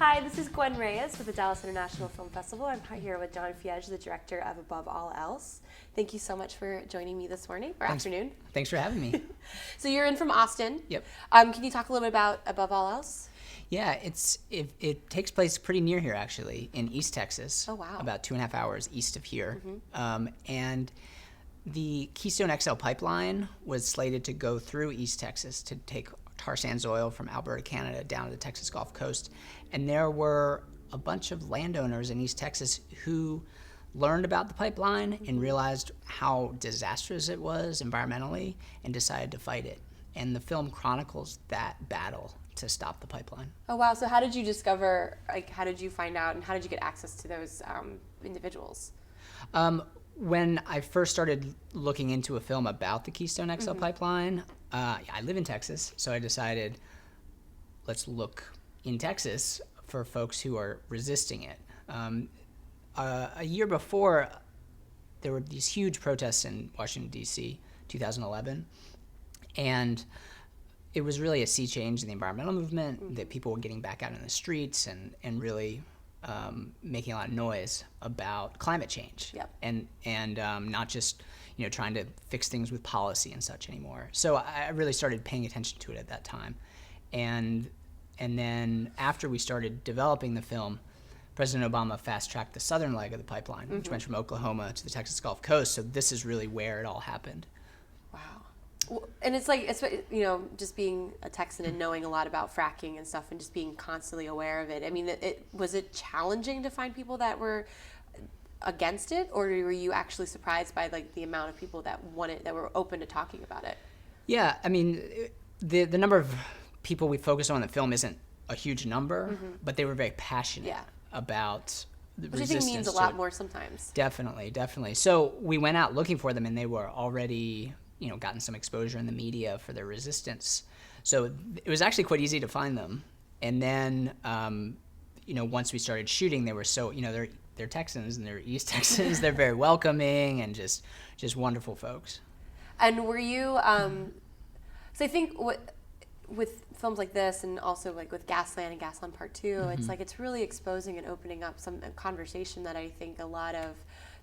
Hi, this is Gwen Reyes with the Dallas International Film Festival. I'm here with John Fiege, the director of Above All Else. Thank you so much for joining me this morning, or afternoon. Thanks for having me. So you're in from Austin. Yep. Can you talk a little bit about Above All Else? Yeah, it takes place pretty near here, actually, in East Texas. Oh, wow. About 2.5 hours east of here. And the Keystone XL pipeline was slated to go through East Texas to take tar sands oil from Alberta, Canada, down to the Texas Gulf Coast. And there were a bunch of landowners in East Texas who learned about the pipeline and realized how disastrous it was environmentally and decided to fight it. And the film chronicles that battle to stop the pipeline. Oh, wow. So how did you discover, how did you find out, and how did you get access to those individuals? When I first started looking into a film about the Keystone XL pipeline, I live in Texas, so I decided, let's look in Texas for folks who are resisting it. A year before, there were these huge protests in Washington, D.C., 2011, and it was really a sea change in the environmental movement, that people were getting back out in the streets and really making a lot of noise about climate change. Yep. And not just trying to fix things with policy and such anymore. So I really started paying attention to it at that time. And then after we started developing the film, President Obama fast-tracked the southern leg of the pipeline, which went from Oklahoma to the Texas Gulf Coast. So this is really where it all happened. Wow. And it's just being a Texan and knowing a lot about fracking and stuff and just being constantly aware of it. I mean, was it challenging to find people that were against it, or were you actually surprised by the amount of people that were open to talking about it? Yeah, I mean, the number of people we focused on in the film isn't a huge number, but they were very passionate about the resistance. Which I think means a lot more sometimes. Definitely. So we went out looking for them, and they were already gotten some exposure in the media for their resistance. So it was actually quite easy to find them. And then, once we started shooting, they were so, they're Texans and they're East Texans. They're very welcoming and just wonderful folks. And were you, so I think with films like this, and also with Gasland and Gasland Part 2, it's really exposing and opening up a conversation that I think a lot of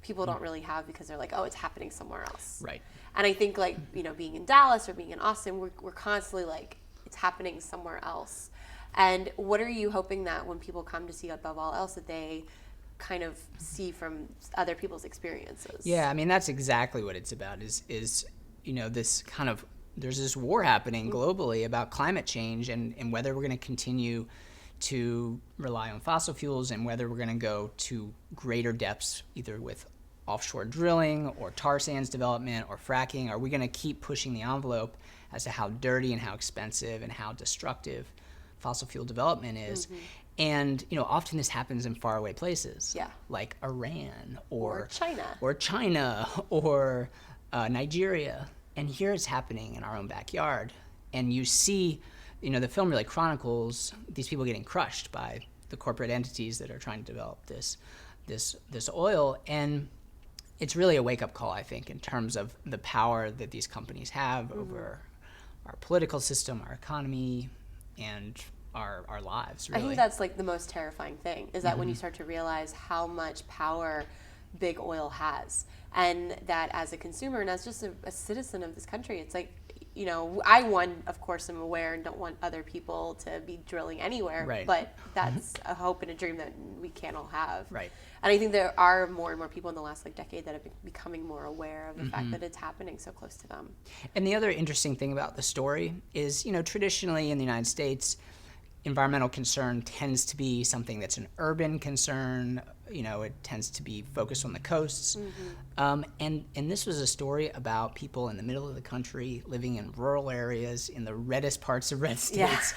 people don't really have, because they're like, oh, it's happening somewhere else. Right. And I think being in Dallas or being in Austin, we're constantly it's happening somewhere else. And what are you hoping that when people come to see Above All Else, that they kind of see from other people's experiences? Yeah, I mean, that's exactly what it's about, is this kind of, there's this war happening globally about climate change and whether we're going to continue to rely on fossil fuels, and whether we're going to go to greater depths, either with offshore drilling or tar sands development or fracking. Are we going to keep pushing the envelope as to how dirty and how expensive and how destructive fossil fuel development is? And often this happens in faraway places, like Iran or China or Nigeria. And here it's happening in our own backyard. And you see, the film really chronicles these people getting crushed by the corporate entities that are trying to develop this oil. And it's really a wake-up call, I think, in terms of the power that these companies have over our political system, our economy, and our lives, really. I think that's the most terrifying thing, is that when you start to realize how much power big oil has, and that as a consumer and as just a citizen of this country, it's I, of course, am aware and don't want other people to be drilling anywhere, but that's a hope and a dream that we can't all have. Right. And I think there are more and more people in the last decade that have been becoming more aware of the fact that it's happening so close to them. And the other interesting thing about the story is, traditionally in the United States, environmental concern tends to be something that's an urban concern. It tends to be focused on the coasts. And this was a story about people in the middle of the country living in rural areas in the reddest parts of red states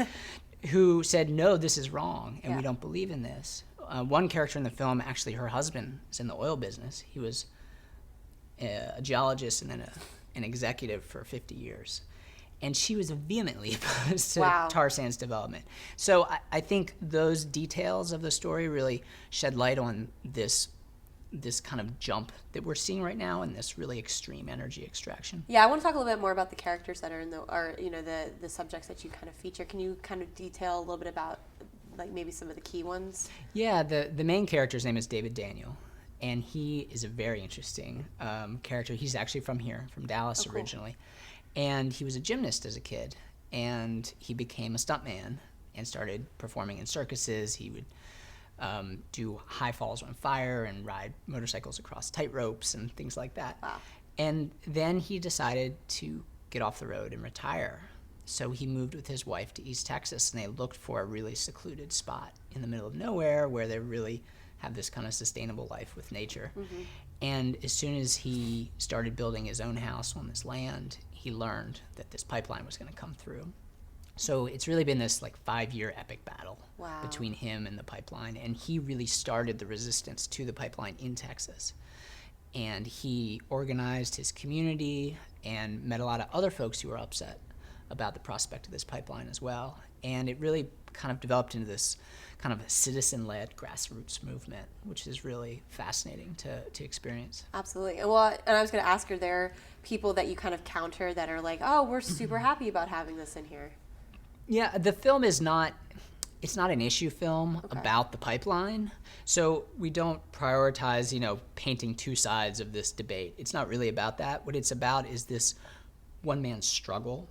who said, no, this is wrong, and we don't believe in this. One character in the film, actually her husband is in the oil business. He was a geologist and then an executive for 50 years. And she was vehemently opposed to tar sands development. So I think those details of the story really shed light on this kind of jump that we're seeing right now in this really extreme energy extraction. Yeah, I want to talk a little bit more about the characters that are in the subjects that you kind of feature. Can you kind of detail a little bit about like maybe some of the key ones? Yeah, the main character's name is David Daniel, and he is a very interesting character. He's actually from here, from Dallas originally, and he was a gymnast as a kid, and he became a stuntman and started performing in circuses. He would do high falls on fire and ride motorcycles across tight ropes and things like that. Wow. And then he decided to get off the road and retire. So he moved with his wife to East Texas, and they looked for a really secluded spot in the middle of nowhere where they really have this kind of sustainable life with nature. Mm-hmm. And as soon as he started building his own house on this land, he learned that this pipeline was going to come through. So it's really been this like 5-year epic battle between him and the pipeline. And he really started the resistance to the pipeline in Texas. And he organized his community and met a lot of other folks who were upset about the prospect of this pipeline as well. And it really kind of developed into this kind of citizen-led grassroots movement, which is really fascinating to experience. Absolutely. Well, and I was going to ask, are there people that you kind of counter that are like, oh, we're super happy about having this in here? Yeah, the film is not, it's not an issue film about the pipeline. So we don't prioritize, painting two sides of this debate. It's not really about that. What it's about is this one man's struggle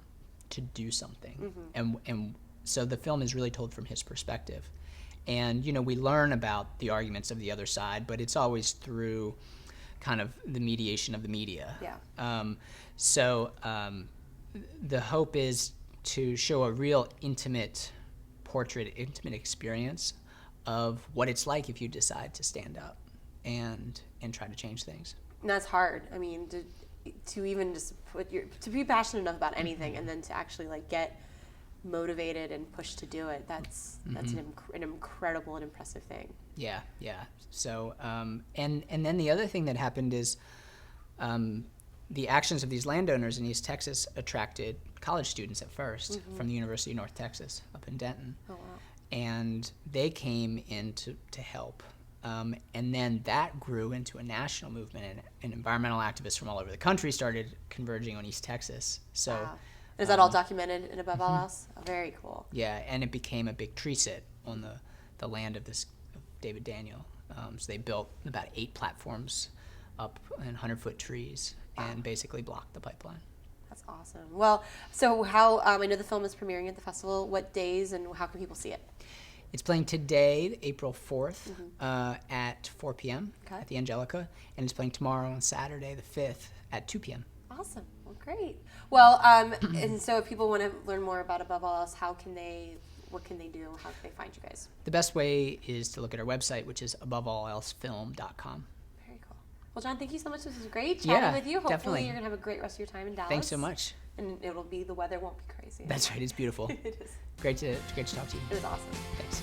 to do something. Mm-hmm. And so the film is really told from his perspective. And, we learn about the arguments of the other side, but it's always through kind of the mediation of the media. Yeah. The hope is to show a real intimate portrait, intimate experience of what it's like if you decide to stand up and try to change things. And that's hard. I mean, to even just to be passionate enough about anything and then to actually like get motivated and pushed to do it, that's an incredible and impressive thing. Yeah. So and then the other thing that happened is the actions of these landowners in East Texas attracted college students at first from the University of North Texas up in Denton. Oh, wow. And they came in to help. And then that grew into a national movement, and environmental activists from all over the country started converging on East Texas. So, wow. Is that all documented in Above All Else? Oh, very cool. Yeah, and it became a big tree sit on the land of David Daniel. So they built about 8 platforms up in 100-foot trees and basically blocked the pipeline. That's awesome. Well, so how, I know the film is premiering at the festival. What days and how can people see it? It's playing today, April 4th, at 4 p.m. Okay. at the Angelica, and it's playing tomorrow on Saturday, the 5th, at 2 p.m. Awesome. Well, great. Well, and so if people want to learn more about Above All Else, what can they do? How can they find you guys? The best way is to look at our website, which is aboveallelsefilm.com. Very cool. Well, John, thank you so much. This was great chatting with you. Hopefully definitely. You're going to have a great rest of your time in Dallas. Thanks so much. And the weather won't be crazy. That's right. It's beautiful. It is. Great to talk to you. It was awesome. Thanks.